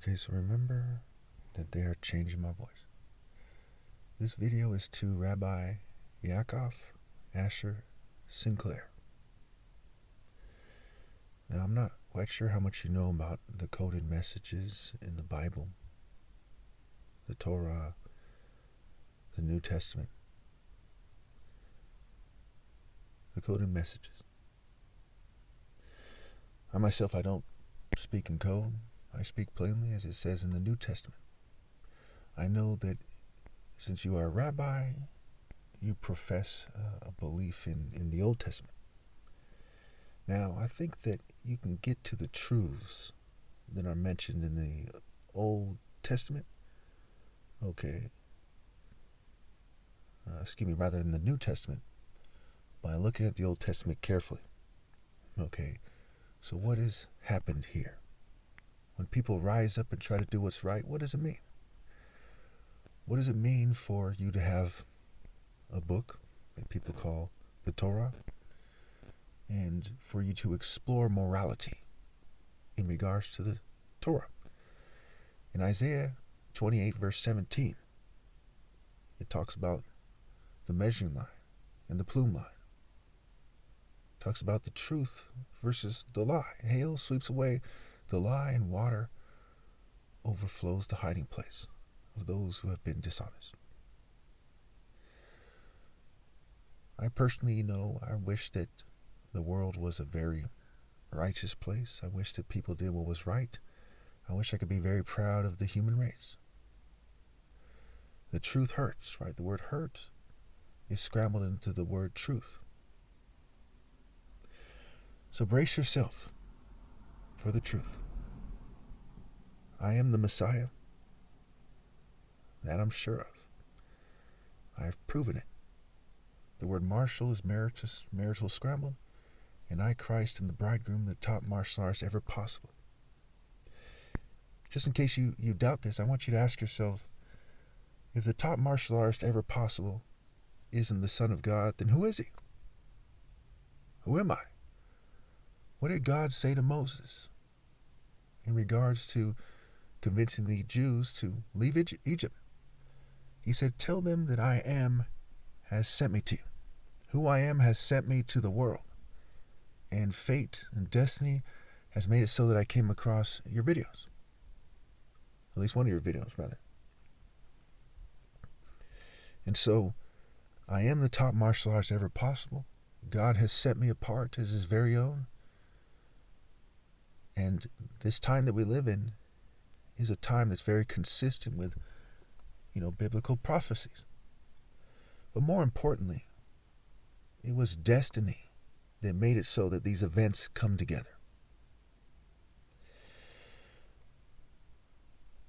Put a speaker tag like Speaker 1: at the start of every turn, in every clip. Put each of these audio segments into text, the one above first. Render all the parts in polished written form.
Speaker 1: Okay, so remember that they are changing my voice. This video is to Rabbi Yaakov, Asher, Sinclair. Now, I'm not quite sure how much you know about the coded messages in the Bible, the Torah, the New Testament. The coded messages. I myself, I don't speak in code. I speak plainly as it says in the New Testament. I know that since you are a rabbi, you profess a belief in the Old Testament. Now, I think that you can get to the truths that are mentioned in the Old Testament, rather in the New Testament, by looking at the Old Testament carefully. So what has happened here? When people rise up and try to do what's right, what does it mean? What does it mean for you to have a book that people call the Torah, and for you to explore morality in regards to the Torah? In Isaiah 28 verse 17, it talks about the measuring line and the plume line. It talks about the truth versus the lie. Hail sweeps away the lie, and water overflows the hiding place of those who have been dishonest. I personally, I wish that the world was a very righteous place. I wish that people did what was right. I wish I could be very proud of the human race. The truth hurts, right? The word hurt is scrambled into the word truth. So brace yourself for the truth. I am the Messiah. That I'm sure of. I have proven it. The word martial is marital scramble, and I, Christ, am the bridegroom, the top martial artist ever possible. Just in case you doubt this, I want you to ask yourself, if the top martial artist ever possible isn't the Son of God, then who is he? Who am I? What did God say to Moses in regards to convincing the Jews to leave Egypt? He said, tell them that I am has sent me to you. Who I am has sent me to the world. And fate and destiny has made it so that I came across your videos. At least one of your videos, rather. And so, I am the top martial artist ever possible. God has set me apart as his very own. And this time that we live in is a time that's very consistent with, biblical prophecies. But more importantly, it was destiny that made it so that these events come together.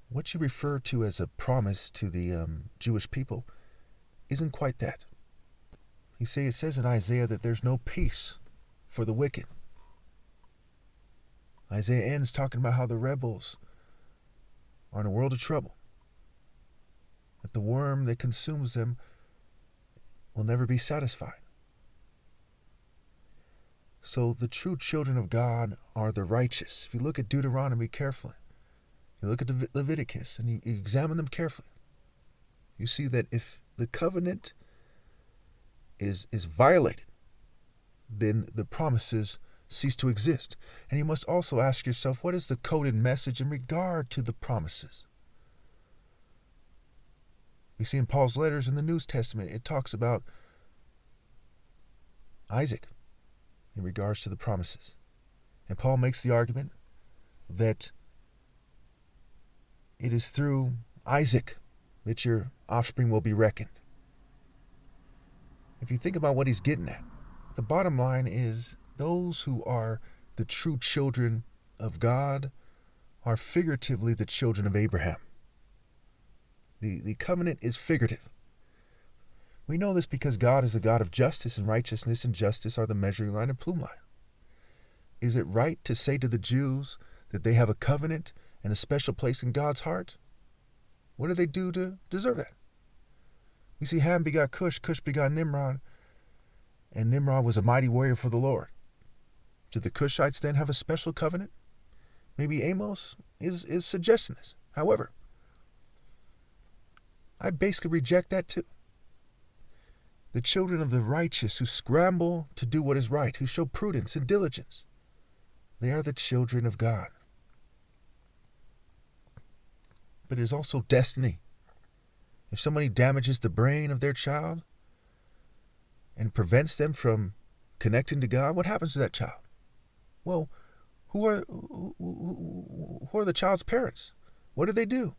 Speaker 1: What you refer to as a promise to the Jewish people isn't quite that. You see, it says in Isaiah that there's no peace for the wicked. Isaiah ends talking about how the rebels are in a world of trouble. That the worm that consumes them will never be satisfied. So the true children of God are the righteous. If you look at Deuteronomy carefully, you look at Leviticus and you examine them carefully, you see that if the covenant is violated, then the promises cease to exist. And you must also ask yourself, what is the coded message in regard to the promises? We see in Paul's letters in the New Testament, it talks about Isaac in regards to the promises. And Paul makes the argument that it is through Isaac that your offspring will be reckoned. If you think about what he's getting at, the bottom line is those who are the true children of God are figuratively the children of Abraham. The covenant is figurative. We know this because God is a God of justice, and righteousness and justice are the measuring line and plume line. Is it right to say to the Jews that they have a covenant and a special place in God's heart? What did they do to deserve that? We see Ham begot Cush, Cush begot Nimrod, and Nimrod was a mighty warrior for the Lord. Did the Cushites then have a special covenant? maybe Amos is suggesting this. However, I basically reject that too. The children of the righteous who scramble to do what is right, who show prudence and diligence, they are the children of God. But it is also destiny. If somebody damages the brain of their child and prevents them from connecting to God, what happens to that child? Well, who are the child's parents? What do they do?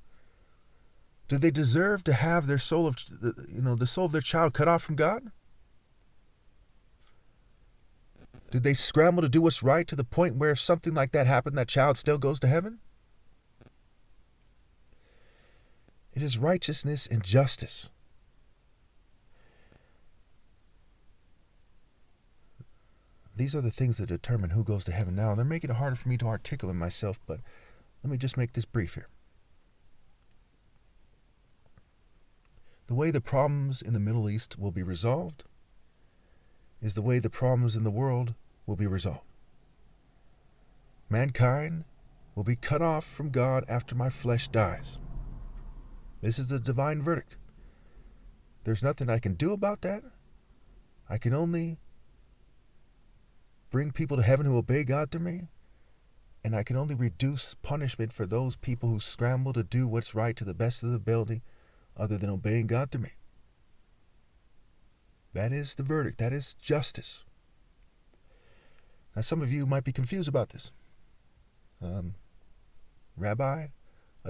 Speaker 1: Do they deserve to have their soul the soul of their child cut off from God? Did they scramble to do what's right to the point where if something like that happened, that child still goes to heaven? It is righteousness and justice. These are the things that determine who goes to heaven. Now, they're making it harder for me to articulate myself, but let me just make this brief here. The way the problems in the Middle East will be resolved is the way the problems in the world will be resolved. Mankind will be cut off from God after my flesh dies. This is the divine verdict. There's nothing I can do about that. I can only bring people to heaven who obey God through me, and I can only reduce punishment for those people who scramble to do what's right to the best of their ability other than obeying God through me. That is the verdict. That is justice. Now, some of you might be confused about this. Rabbi,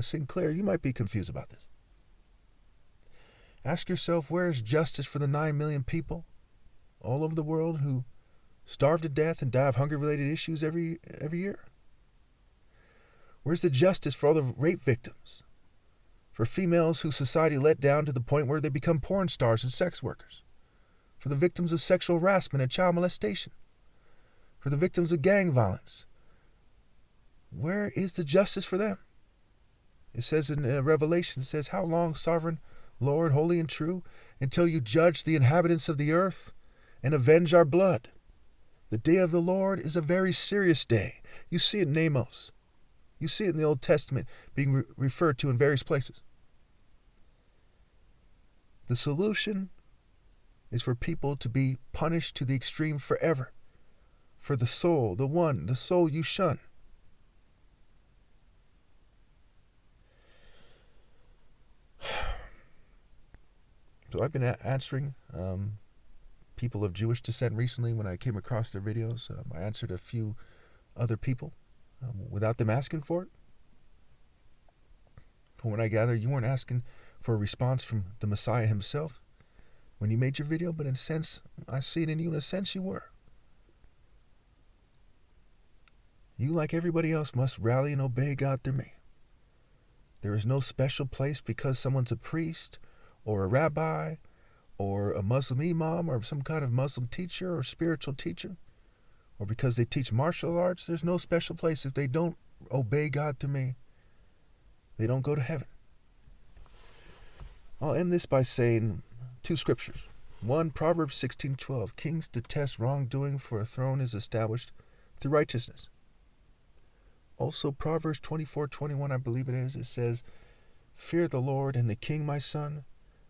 Speaker 1: Sinclair, you might be confused about this. Ask yourself, where is justice for the 9 million people all over the world who starve to death and die of hunger-related issues every year? Where's the justice for all the rape victims? For females whose society let down to the point where they become porn stars and sex workers? For the victims of sexual harassment and child molestation? For the victims of gang violence? Where is the justice for them? It says in Revelation, it says, "How long, sovereign Lord, holy and true, until you judge the inhabitants of the earth and avenge our blood? The day of the Lord is a very serious day." You see it in Amos. You see it in the Old Testament being referred to in various places. The solution is for people to be punished to the extreme forever. For the soul, the soul you shun. So I've been answering people of Jewish descent recently when I came across their videos. I answered a few other people without them asking for it. From what I gather, you weren't asking for a response from the Messiah himself when you made your video, but in a sense, I see it in you. In a sense, you were. You, like everybody else, must rally and obey God through me. There is no special place because someone's a priest or a rabbi or a Muslim imam or some kind of Muslim teacher or spiritual teacher, or because they teach martial arts. There's no special place. If they don't obey God through me, they don't go to heaven. I'll end this by saying two scriptures. One, Proverbs 16:12. Kings detest wrongdoing, for a throne is established through righteousness. Also, Proverbs 24:21, I believe it is. It says, "Fear the Lord and the king, my son,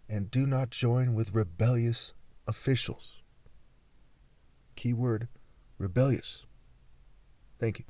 Speaker 1: and do not join with rebellious officials." Keyword, rebellious. Thank you.